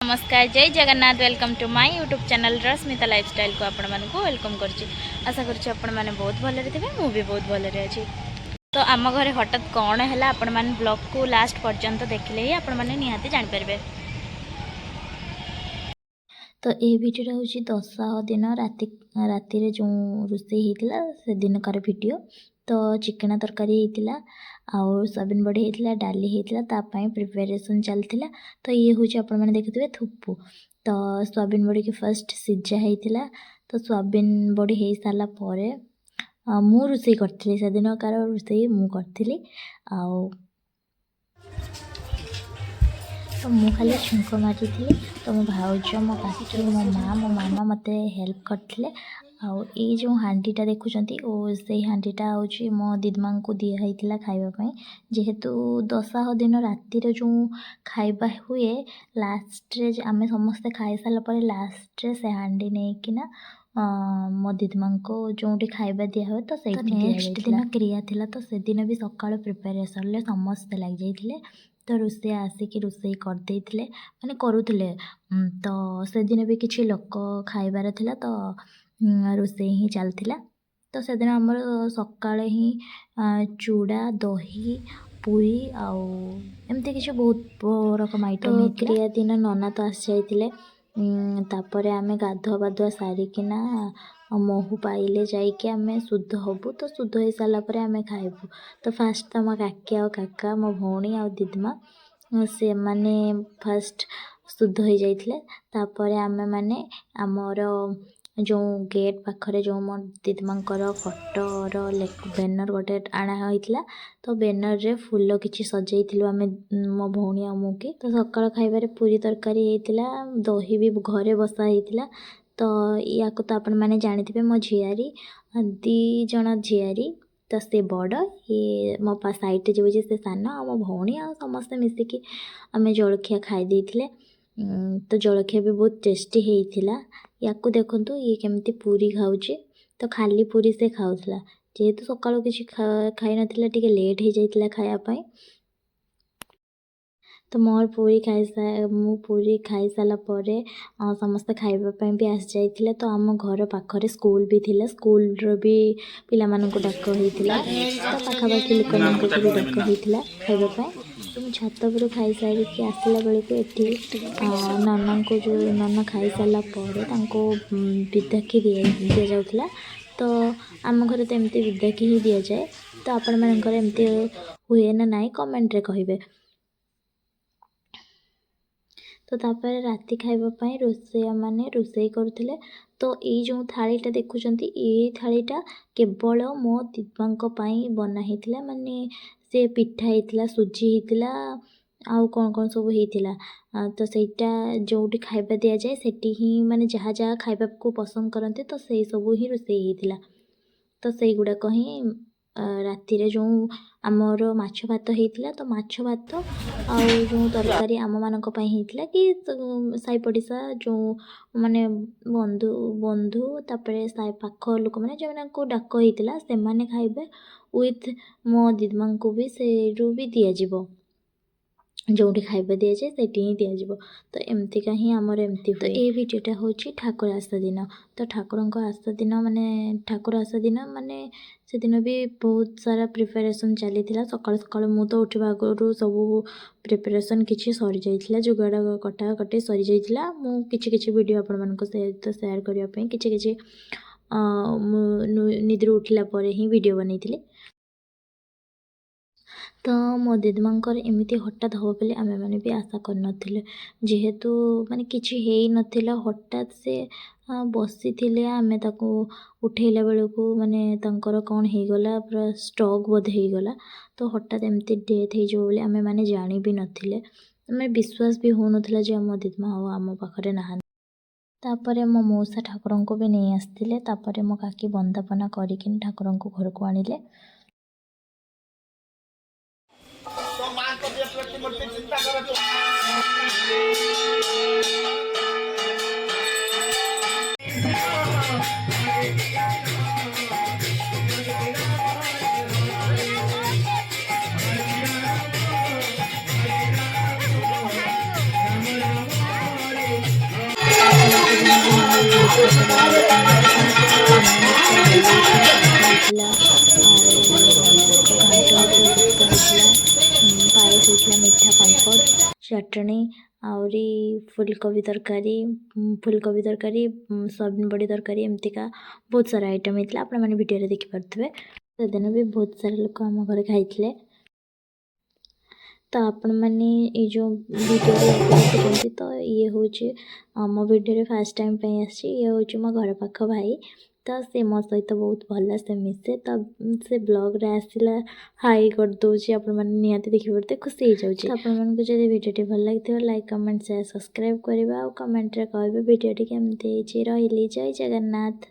नमस्कार जय Jagannath welcome to my YouTube channel Rashmita lifestyle को आपण मानक वेलकम करछि। आशा करछि आपण माने बहुत भले थे मु भी बहुत भले अच्छी। तो आम घरे हठात कौन है आपण माने ब्लॉग को लास्ट पर्यंत देखले ही आपण माने निहाती जान पारबे। तो ये भिडियो हूँ दशह दिन राति जो रोषे होता से दिन कार भिडियो। तो चिकेन तरकारी होता आउ सोयाबीन बड़ी होता डाली होता प्रिपेरेसन चलता। तो ये हूँ आप देखुए थुपु। तो सोयाबीन बड़ी की फर्स्ट सिझा होता। तो सोयाबीन बड़ी हो सारापर मु रोषे करी से दिन कार रोषे मु करी तो मु खाली छुंक मारी थी। तो मो भाउज मो काकी मो माँ मो मामा मत हेल्प करते। ये जो हांडीटा देखुंत से हांडीटा हूँ मो दीदमा को दिखाई खावाई जेहेतु दशह दिन रातिर जो खाइबा हुए लास्ट आम समस्ते खाई सारापर लास्ट से हांडी नहीं मो दीदमा को जो खाइबा दिया हुए। तो नेक्स्ट दिन क्रिया थिला। तो से दिन भी सकाळ प्रिपेरेसन समस्ते लग जाइए। तो रोषे आसिक रोषे करदे माने करुले। तो से दिन भी किसी लोक खाइबार थिला। तो रोषे ही चलता। तो से दिन आमर सकाळे ही चूड़ा दही पूरी आमती किसी बहुत रकम आइटम। तो क्रिया दिन नना तो आसी जाइए। तापर आमे गाधुआ बाधुआ सारिकिना महू पाइले जाइए आमे शुद्ध हबु। तो शुद्ध हो सारापर आमे खाइबु। तो फास्ट तो मो काकी आ काका मो भौणी आ दीदमा से माने फर्स्ट शुद्ध हो जाइए। तापर आमे माने आमर जो गेट पाखरे जो मो दीदमा फोटोर बैनर गोटे आना होता। तो बैनर रे फूल किसी सजाई आम मो भौणी आ मुके। तो सकाळ खाइबार पूरी तरकारी होता दही भी घरे बसा होता। तो या तो आपण मैंने जानी मो झियारी दी जन झियारी। तो से बड़ ये मो सैड जो से सान आ मो भौणी आ समस्ते मिसिकी आम जलखिया खाई देथिले। तो जलखिया भी बहुत टेस्टी होता। या देखु ये केमती पूरी खाऊे। तो खाली पूरी से खाऊला जेहेतु सकाळ किसी खाई ना टे लेट हो जाता खायापाई। तो मोर पूरी पूरी खाई सारापर समस्ते खाइबापी भी आसी जाइए। तो आम घर पाखरे स्कूल भी थिला। स्कूल भी पिला मानक डाक होता। तो पाखापाखि लोक भी डाक होता खाइबापी। तो मुझे छात पर खाई सारिकी आसला बेलू ये नना को जो नना खाई सारापर विदाकी दि जाऊला। तो आम घर तो एमती विदाकी ही दि जाए। तो आपण मानकर एमती हुए ना नाई कमेंट रे कहिबे। तो तापर राति खाइबापी रोषेया माने रोषे करुले। तो ये जो थालीटा देखुंत ये थालीटा केवल मो दीदमा बनाई माने से पिठा होता सुजी होता आउ कौन कौन सब होता। तो सेटा जो खाइबा दि जाए सेठी ही माने जहाँ जहाँ खाइबा को पसंद करते। तो से सब ही रोषे होता। तो से गुड़ाक ही रातिर जो आमर माछ भात होता। तो माछ भात आउ जो तरकारी आम मानक होता कि साई पड़िशा जो माने बंधु बंधु तापर साई पाख लोक मैंने जो डाक होता से माने खाइबे विथ मो दीदमा को भी से भी दिज्व जो खाइबा दि जाए से ही दिज्व। तो एमतीका ही आमर एमती। तो ये भिडियोटा हूँ ठाकुर आसा दिन। तो ठाकुर आसा दिन माने ठाकुर आसा दिन माने से दिन भी बहुत सारा प्रिपेरेसन चली सकाल सकाल मु तो उठा आगु सब प्रिपेरेसन किसी सरी जाइए जुगाड़ कटा कटे सरी जाइए। मु किछि वीडियो आपण मानक सहित शेयर करने किछि निद्र उठिला परे ही वीडियो बनई। तो मो दीदमा एमती हठात हम बोली आम मैंने भी आशा कर जेहेतु माने किछि हेई नथिला हठात से बसी थे आम उठेला बेलू माने तंकर कौन हो गला पूरा स्ट्रोक बोध हो गला। तो हठात एमती डेथ हो आम मैंने जानी भी नथिले आम विश्वास भी हो नाला जे मो दीदमा आम पाखरे ना। तापर मो मौसा ठाकुर को भी नहीं आसते। तापर मो काकी बंदापना करके ठाकुर को घर को आनिले। पायस होता मीठा पापड़ चटनी आउरी फुलकोबी तरकारी सोयाबीन बड़ी तरकारी एमतीका बहुत सारा आइटम होता आप वीडियो देखिपे से दिन भी बहुत सारा लोग आम घर खाई तो आपण मैंने ये जो वीडियो देखुं तो ये हूँ मो वीडियो फास्ट टाइम ये हूँ मो घर पाख भाई तो सी मो सहित बहुत भल से मिसे तो से ब्लॉग रे आसला हाई कर दूसरी निहाती देखी पड़ते खुशी हो जाऊँगी आपको जब वीडियो भल लगी लाइक कमेंट शेयर सब्सक्राइब करवा और कमेंट रे कहे वीडियो केमती रही जय जगन्नाथ।